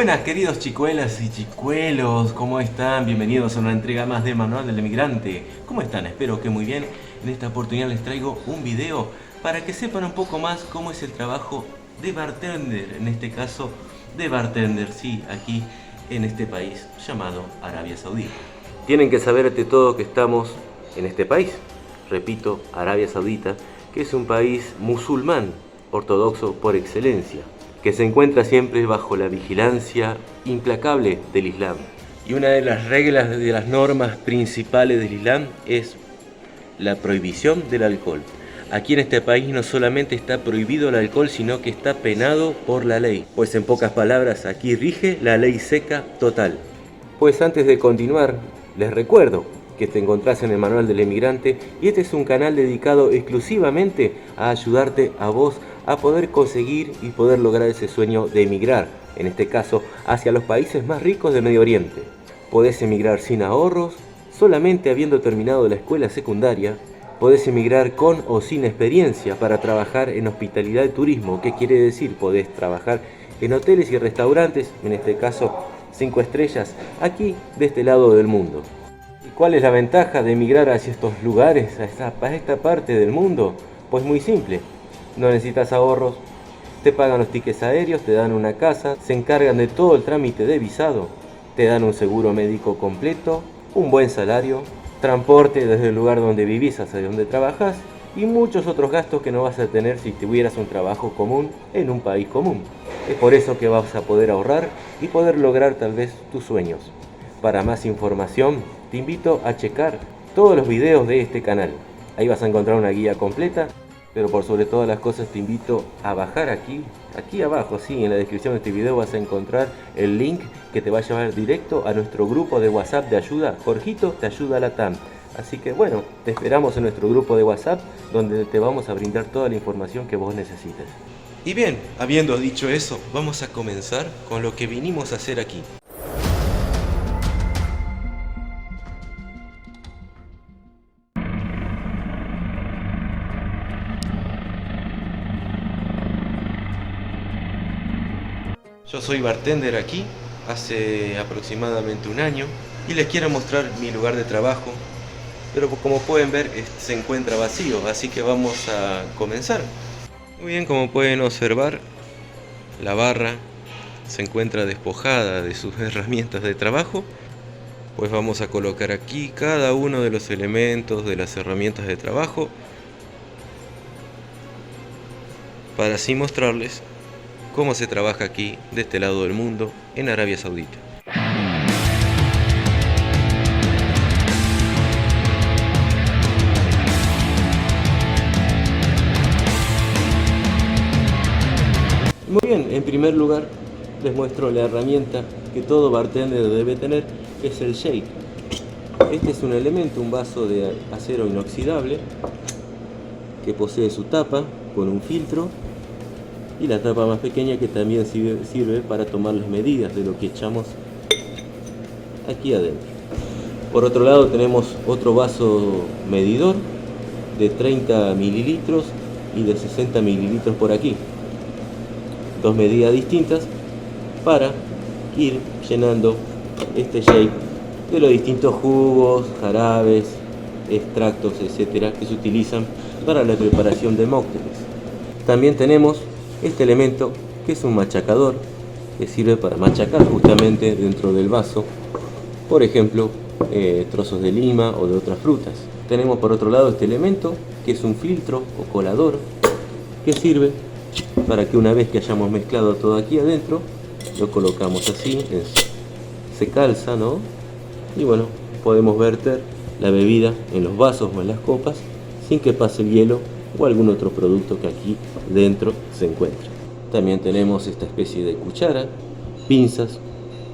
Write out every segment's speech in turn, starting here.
Buenas queridos chicuelas y chicuelos, ¿cómo están? Bienvenidos a una entrega más de Manual del Emigrante. ¿Cómo están? Espero que muy bien. En esta oportunidad les traigo un video para que sepan un poco más cómo es el trabajo de bartender. En este caso, de bartender, sí, aquí en este país llamado Arabia Saudita. Tienen que saber ante todo que estamos en este país, repito, Arabia Saudita, que es un país musulmán, ortodoxo por excelencia, que se encuentra siempre bajo la vigilancia implacable del Islam. Y una de las reglas, de las normas principales del Islam es la prohibición del alcohol. Aquí en este país no solamente está prohibido el alcohol, sino que está penado por la ley. Pues en pocas palabras, aquí rige la ley seca total. Pues antes de continuar, les recuerdo que te encontrás en el Manual del Emigrante y este es un canal dedicado exclusivamente a ayudarte a vos a poder conseguir y poder lograr ese sueño de emigrar, en este caso hacia los países más ricos del Medio Oriente. Podés emigrar sin ahorros, solamente habiendo terminado la escuela secundaria. Podés emigrar con o sin experiencia para trabajar en hospitalidad y turismo. ¿Qué quiere decir? Podés trabajar en hoteles y restaurantes, en este caso 5 estrellas, aquí de este lado del mundo. ¿Y cuál es la ventaja de emigrar hacia estos lugares, a esta parte del mundo? Pues muy simple. No necesitas ahorros, te pagan los tickets aéreos, te dan una casa, se encargan de todo el trámite de visado, te dan un seguro médico completo, un buen salario, transporte desde el lugar donde vivís hasta donde trabajas y muchos otros gastos que no vas a tener si tuvieras un trabajo común en un país común. Es por eso que vas a poder ahorrar y poder lograr tal vez tus sueños. Para más información, te invito a checar todos los videos de este canal. Ahí vas a encontrar una guía completa. Pero por sobre todas las cosas te invito a bajar aquí abajo, sí, en la descripción de este video vas a encontrar el link que te va a llevar directo a nuestro grupo de WhatsApp de ayuda, Jorgito te ayuda Latam. Así que bueno, te esperamos en nuestro grupo de WhatsApp donde te vamos a brindar toda la información que vos necesites. Y bien, habiendo dicho eso, vamos a comenzar con lo que vinimos a hacer aquí. Yo soy bartender aquí hace aproximadamente un año y les quiero mostrar mi lugar de trabajo, pero como pueden ver se encuentra vacío, así que vamos a comenzar. Muy bien, como pueden observar, la barra se encuentra despojada de sus herramientas de trabajo, pues vamos a colocar aquí cada uno de los elementos de las herramientas de trabajo para así mostrarles cómo se trabaja aquí de este lado del mundo en Arabia Saudita. Muy bien, en primer lugar les muestro la herramienta que todo bartender debe tener, que es el shake. Este es un elemento, un vaso de acero inoxidable que posee su tapa con un filtro y la tapa más pequeña que también sirve para tomar las medidas de lo que echamos aquí adentro. Por otro lado tenemos otro vaso medidor de 30 mililitros y de 60 mililitros por aquí. Dos medidas distintas para ir llenando este shake de los distintos jugos, jarabes, extractos, etcétera, que se utilizan para la preparación de mócteles. También tenemos este elemento que es un machacador que sirve para machacar justamente dentro del vaso, por ejemplo, trozos de lima o de otras frutas. Tenemos por otro lado este elemento que es un filtro o colador que sirve para que una vez que hayamos mezclado todo aquí adentro, lo colocamos así, se calza, ¿no? Y bueno, podemos verter la bebida en los vasos o en las copas sin que pase el hielo o algún otro producto que aquí dentro se encuentra. También tenemos esta especie de cuchara, pinzas,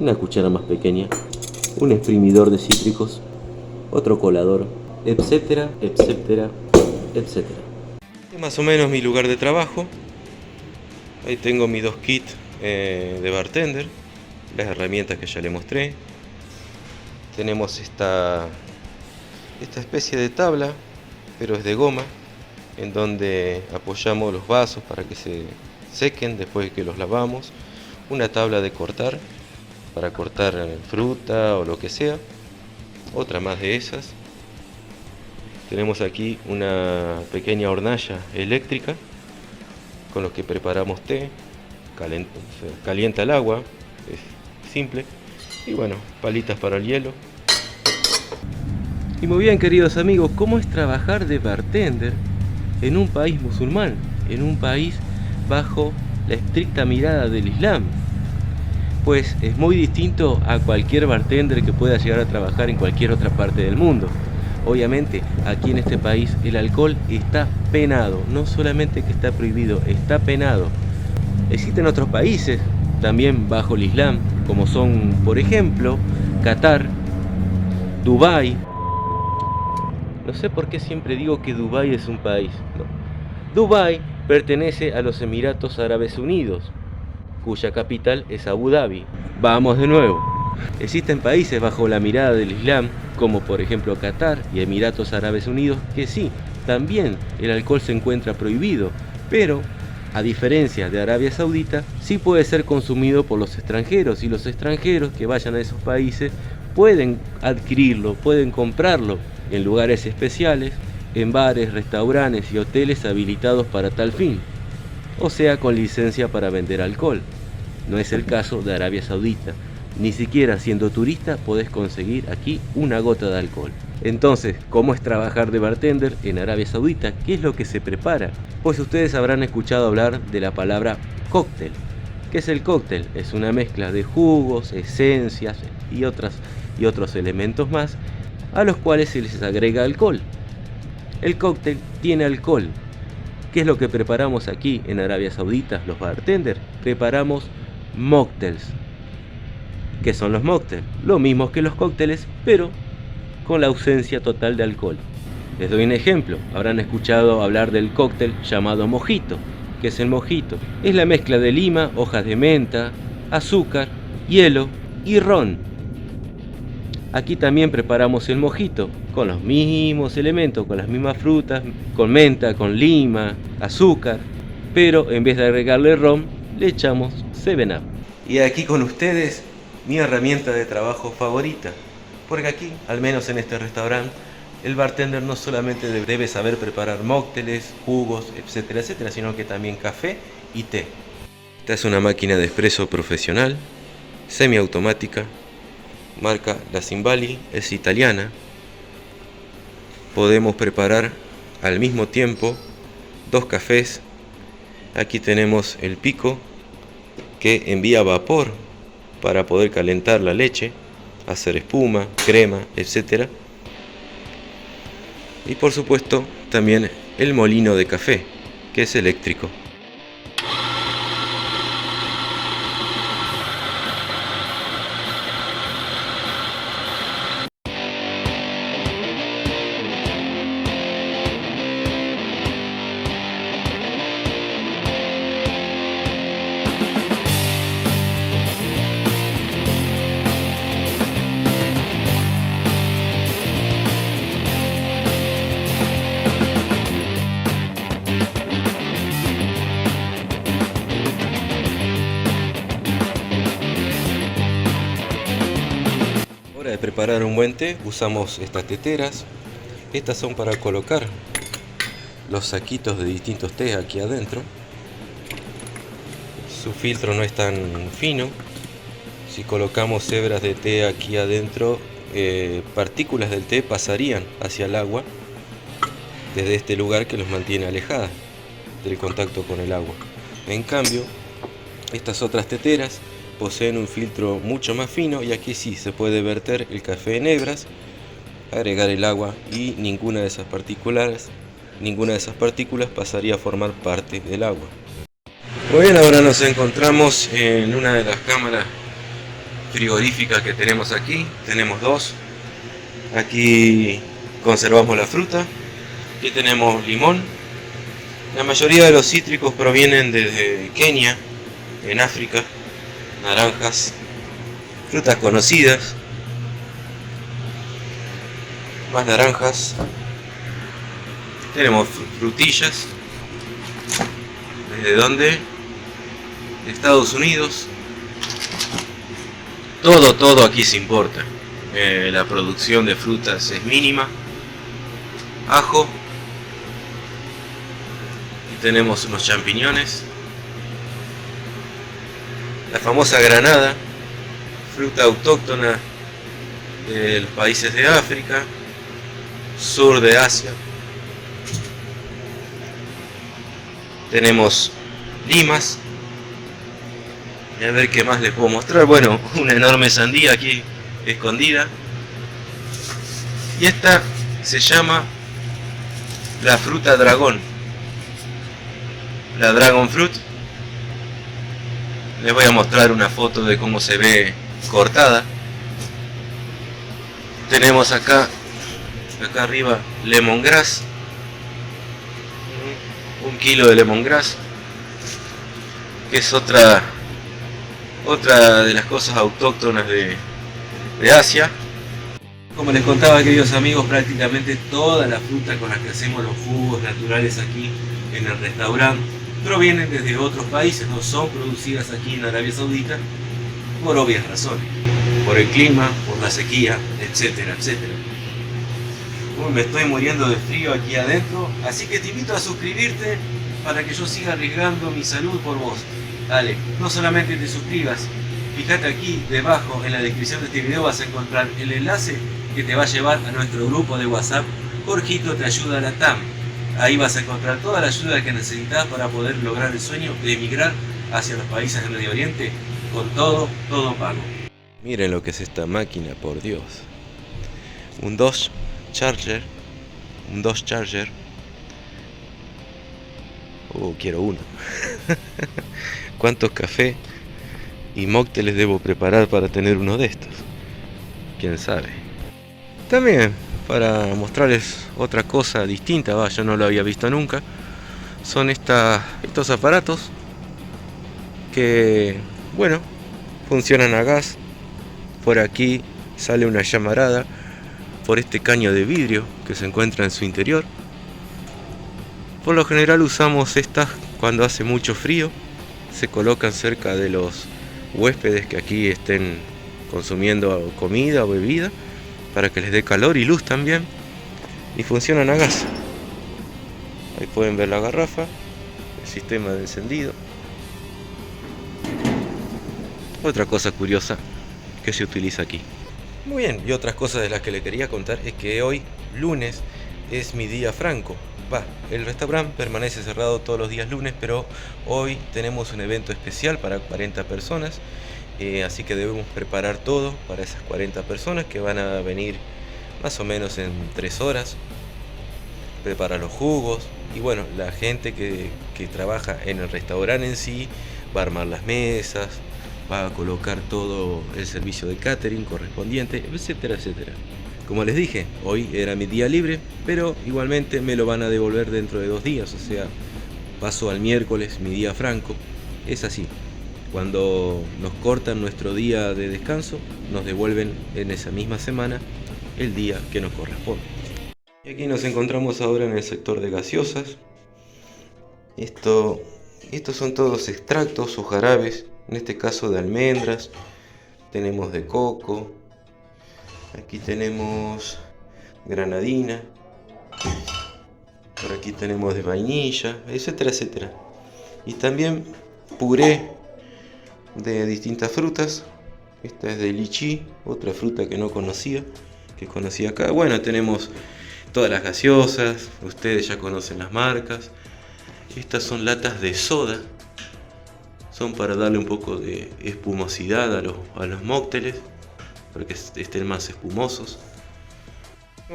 una cuchara más pequeña, un exprimidor de cítricos, otro colador, etcétera, etcétera, etcétera. Este es más o menos mi lugar de trabajo. Ahí tengo mis dos kits de bartender, las herramientas que ya les mostré. Tenemos esta especie de tabla, pero es de goma, en donde apoyamos los vasos para que se sequen después de que los lavamos, una tabla de cortar para cortar fruta o lo que sea. Otra más de esas. Tenemos aquí una pequeña hornalla eléctrica con lo que preparamos té. Calienta el agua, es simple. Y bueno, palitas para el hielo. Y muy bien, queridos amigos, ¿cómo es trabajar de bartender en un país musulmán? En un país bajo la estricta mirada del Islam. Pues es muy distinto a cualquier bartender que pueda llegar a trabajar en cualquier otra parte del mundo. Obviamente, aquí en este país el alcohol está penado. No solamente que está prohibido, está penado. Existen otros países también bajo el Islam, como son, por ejemplo, Qatar, Dubái. No sé por qué siempre digo que Dubái es un país. No. Dubái pertenece a los Emiratos Árabes Unidos, cuya capital es Abu Dhabi. Vamos de nuevo. Existen países bajo la mirada del Islam, como por ejemplo Qatar y Emiratos Árabes Unidos, que sí, también el alcohol se encuentra prohibido, pero a diferencia de Arabia Saudita, sí puede ser consumido por los extranjeros, y los extranjeros que vayan a esos países pueden adquirirlo, pueden comprarlo en lugares especiales, en bares, restaurantes y hoteles habilitados para tal fin, o sea, con licencia para vender alcohol. No es el caso de Arabia Saudita. Ni siquiera siendo turista podés conseguir aquí una gota de alcohol. Entonces, ¿cómo es trabajar de bartender en Arabia Saudita? ¿Qué es lo que se prepara? Pues ustedes habrán escuchado hablar de la palabra cóctel. ¿Qué es el cóctel? Es una mezcla de jugos, esencias y otros elementos más, a los cuales se les agrega alcohol. El cóctel tiene alcohol. ¿Qué es lo que preparamos aquí en Arabia Saudita, los bartenders? Preparamos mocktails. ¿Qué son los mocktails? Lo mismo que los cócteles, pero con la ausencia total de alcohol. Les doy un ejemplo. Habrán escuchado hablar del cóctel llamado mojito. ¿Qué es el mojito? Es la mezcla de lima, hojas de menta, azúcar, hielo y ron. Aquí también preparamos el mojito con los mismos elementos, con las mismas frutas, con menta, con lima, azúcar, pero en vez de agregarle ron, le echamos 7-Up. Y aquí con ustedes mi herramienta de trabajo favorita, porque aquí, al menos en este restaurante, el bartender no solamente debe saber preparar mócteles, jugos, etcétera, etcétera, sino que también café y té. Esta es una máquina de espresso profesional, semiautomática, marca La Cimbali, es italiana. Podemos preparar al mismo tiempo 2 cafés. Aquí tenemos el pico que envía vapor para poder calentar la leche, hacer espuma, crema, etc. Y por supuesto también el molino de café, que es eléctrico. De preparar un buen té usamos estas teteras. Estas son para colocar los saquitos de distintos tés aquí adentro. Su filtro no es tan fino. Si colocamos hebras de té aquí adentro, partículas del té pasarían hacia el agua desde este lugar que los mantiene alejadas del contacto con el agua. En cambio, estas otras teteras poseen un filtro mucho más fino, y aquí sí se puede verter el café en hebras, agregar el agua, y ninguna de esas partículas pasaría a formar parte del agua. Muy bien, ahora nos encontramos en una de las cámaras frigoríficas que tenemos aquí. Tenemos 2. Aquí conservamos la fruta. Aquí tenemos limón. La mayoría de los cítricos provienen desde Kenia, en África. Naranjas, frutas conocidas, más naranjas, tenemos frutillas. ¿Desde dónde? De Estados Unidos. todo aquí se importa. La producción de frutas es mínima. Ajo. Y tenemos unos champiñones. La famosa granada, fruta autóctona de los países de África, sur de Asia. Tenemos limas. Y a ver qué más les puedo mostrar. Bueno, una enorme sandía aquí escondida. Y esta se llama la fruta dragón. La dragon fruit. Les voy a mostrar una foto de cómo se ve cortada. Tenemos acá arriba lemongrass. 1 kilo de lemongrass, que es otra de las cosas autóctonas de Asia. Como les contaba, queridos amigos, prácticamente toda la fruta con la que hacemos los jugos naturales aquí en el restaurante provienen desde otros países, no son producidas aquí en Arabia Saudita por obvias razones, por el clima, por la sequía, etcétera, etcétera. Me estoy muriendo de frío aquí adentro, así que te invito a suscribirte para que yo siga arriesgando mi salud por vos. Dale, no solamente te suscribas, fíjate aquí debajo en la descripción de este video vas a encontrar el enlace que te va a llevar a nuestro grupo de WhatsApp Jorgito te ayuda a Latam. Ahí vas a encontrar toda la ayuda que necesitas para poder lograr el sueño de emigrar hacia los países del Medio Oriente con todo pago. Miren lo que es esta máquina, por Dios. Un Dodge Charger. Quiero uno. ¿Cuántos cafés y mocteles debo preparar para tener uno de estos? ¿Quién sabe? También, para mostrarles otra cosa distinta, yo no lo había visto nunca, son estos aparatos que, bueno, funcionan a gas. Por aquí sale una llamarada por este caño de vidrio que se encuentra en su interior. Por lo general usamos estas cuando hace mucho frío. Se colocan cerca de los huéspedes que aquí estén consumiendo comida o bebida para que les dé calor y luz también, y funcionan a gas. Ahí pueden ver la garrafa, el sistema de encendido. Otra cosa curiosa que se utiliza aquí. Muy bien, y otras cosas de las que le quería contar es que hoy, lunes, es mi día franco. El restaurante permanece cerrado todos los días lunes, pero hoy tenemos un evento especial para 40 personas, así que debemos preparar todo para esas 40 personas que van a venir más o menos en 3 horas. Preparar los jugos y bueno, la gente que trabaja en el restaurante en sí va a armar las mesas, va a colocar todo el servicio de catering correspondiente, etcétera, etcétera. Como les dije, hoy era mi día libre, pero igualmente me lo van a devolver dentro de 2 días, o sea, paso al miércoles, mi día franco. Es así, cuando nos cortan nuestro día de descanso, nos devuelven en esa misma semana el día que nos corresponde. Y aquí nos encontramos ahora en el sector de gaseosas. Estos son todos extractos o jarabes, en este caso de almendras, tenemos de coco. Aquí tenemos granadina, por aquí tenemos de vainilla, etcétera, etcétera. Y también puré de distintas frutas. Esta es de lichí, otra fruta que no conocía, que conocí acá. Bueno, tenemos todas las gaseosas, ustedes ya conocen las marcas. Estas son latas de soda, son para darle un poco de espumosidad a los mócteles, para que estén más espumosos.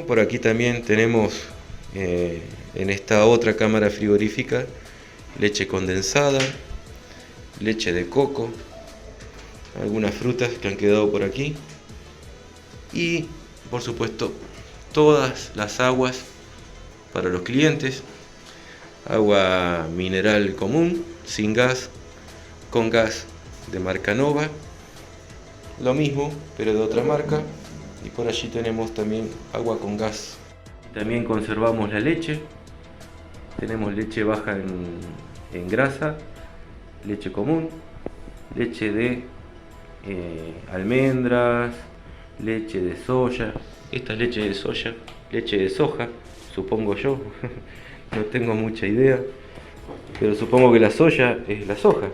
Por aquí también tenemos en esta otra cámara frigorífica leche condensada, leche de coco, algunas frutas que han quedado por aquí y por supuesto todas las aguas para los clientes. Agua mineral común, sin gas, con gas de marca Nova, lo mismo pero de otra marca. Y por allí tenemos también agua con gas. También conservamos la leche. Tenemos leche baja en grasa, leche común, leche de almendras, leche de soya. Esta leche de soya, leche de soja, supongo yo. No tengo mucha idea, pero supongo que la soya es la soja.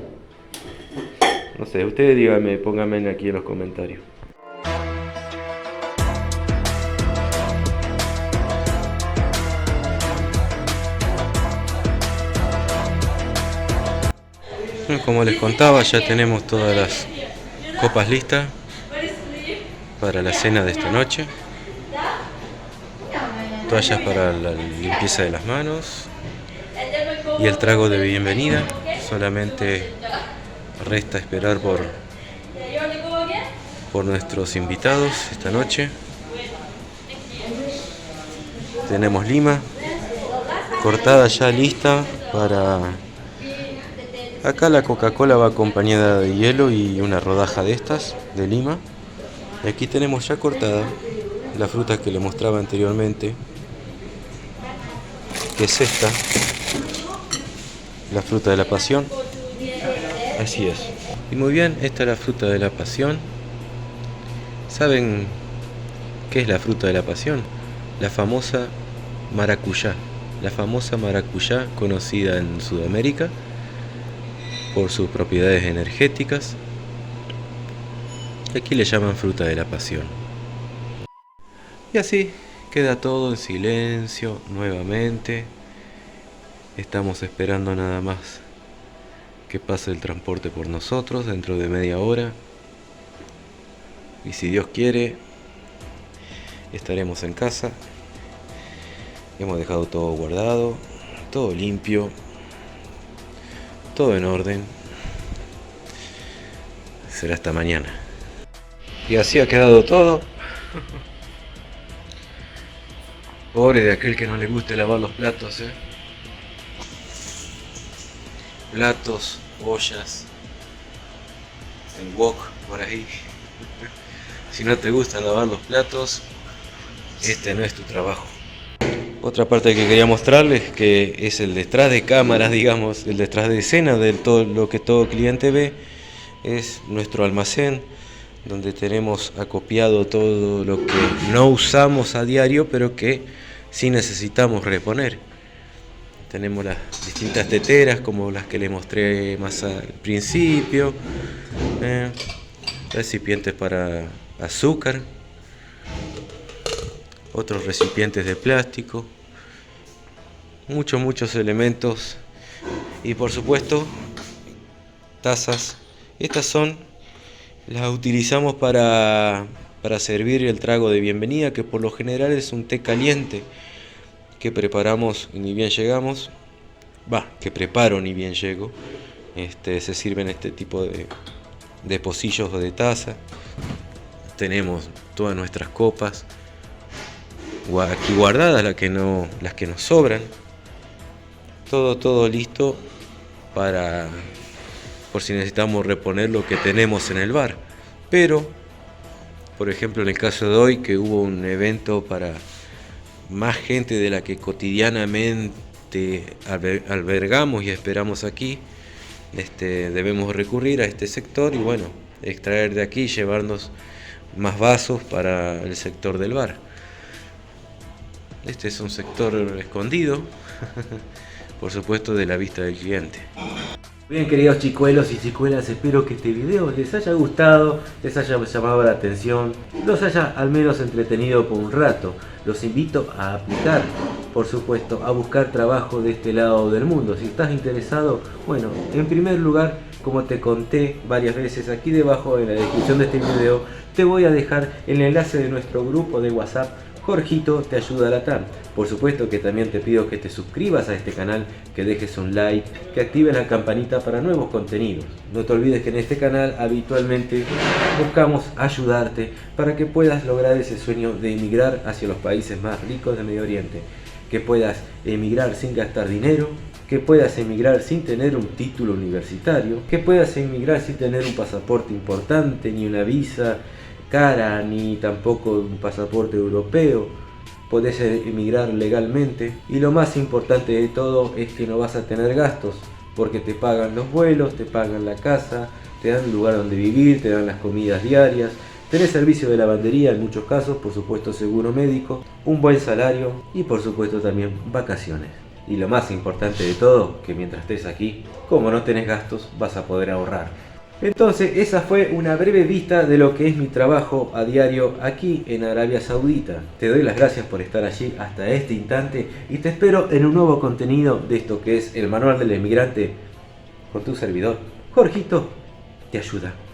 No sé, ustedes díganme, pónganme aquí en los comentarios. Como les contaba, ya tenemos todas las copas listas para la cena de esta noche. Toallas para la limpieza de las manos y el trago de bienvenida. Solamente resta esperar por nuestros invitados esta noche. Tenemos lima cortada ya lista para... Acá la Coca-Cola va acompañada de hielo y una rodaja de estas, de lima. Y aquí tenemos ya cortada la fruta que le mostraba anteriormente, que es esta, la fruta de la pasión. Así es. Y muy bien, esta es la fruta de la pasión. ¿Saben qué es la fruta de la pasión? La famosa maracuyá. La famosa maracuyá conocida en Sudamérica por sus propiedades energéticas. Aquí le llaman fruta de la pasión. Y así queda todo en silencio nuevamente. Estamos esperando nada más que pase el transporte por nosotros dentro de media hora. Y si Dios quiere, estaremos en casa. Hemos dejado todo guardado, todo limpio, todo en orden. Será hasta mañana. Y así ha quedado todo. Pobre de aquel que no le guste lavar los platos, Platos, ollas, el wok por ahí. Si no te gusta lavar los platos, este no es tu trabajo. Otra parte que quería mostrarles, que es el detrás de cámaras, digamos, el detrás de escena de todo lo que todo cliente ve, es nuestro almacén, donde tenemos acopiado todo lo que no usamos a diario, pero que sí necesitamos reponer. Tenemos las distintas teteras, como las que les mostré más al principio, recipientes para azúcar, otros recipientes de plástico, muchos elementos, y por supuesto tazas. Estas las utilizamos para servir el trago de bienvenida, que por lo general es un té caliente que preparamos ni bien llegamos, que preparo ni bien llego. Se sirven este tipo de pocillos o de taza. Tenemos todas nuestras copas aquí guardadas, las que nos sobran. Todo listo por si necesitamos reponer lo que tenemos en el bar. Pero, por ejemplo, en el caso de hoy, que hubo un evento para más gente de la que cotidianamente albergamos y esperamos aquí, debemos recurrir a este sector y bueno, extraer de aquí y llevarnos más vasos para el sector del bar. Este es un sector escondido, por supuesto, de la vista del cliente. Bien, queridos chicuelos y chicuelas, espero que este video les haya gustado, les haya llamado la atención, los haya al menos entretenido por un rato. Los invito a aplicar, por supuesto, a buscar trabajo de este lado del mundo. Si estás interesado, bueno, en primer lugar, como te conté varias veces, aquí debajo en la descripción de este video te voy a dejar el enlace de nuestro grupo de WhatsApp Jorgito Te Ayuda Latam. Por supuesto que también te pido que te suscribas a este canal, que dejes un like, que actives la campanita para nuevos contenidos. No te olvides que en este canal habitualmente buscamos ayudarte para que puedas lograr ese sueño de emigrar hacia los países más ricos de Medio Oriente. Que puedas emigrar sin gastar dinero, que puedas emigrar sin tener un título universitario, que puedas emigrar sin tener un pasaporte importante, ni una visa cara, ni tampoco un pasaporte europeo. Podés emigrar legalmente, y lo más importante de todo es que no vas a tener gastos, porque te pagan los vuelos, te pagan la casa, te dan un lugar donde vivir, te dan las comidas diarias, tenés servicio de lavandería en muchos casos, por supuesto seguro médico, un buen salario y por supuesto también vacaciones. Y lo más importante de todo, que mientras estés aquí, como no tenés gastos, vas a poder ahorrar. Entonces, esa fue una breve vista de lo que es mi trabajo a diario aquí en Arabia Saudita. Te doy las gracias por estar allí hasta este instante y te espero en un nuevo contenido de esto que es el Manual del Emigrante con tu servidor, Jorgito, te ayuda.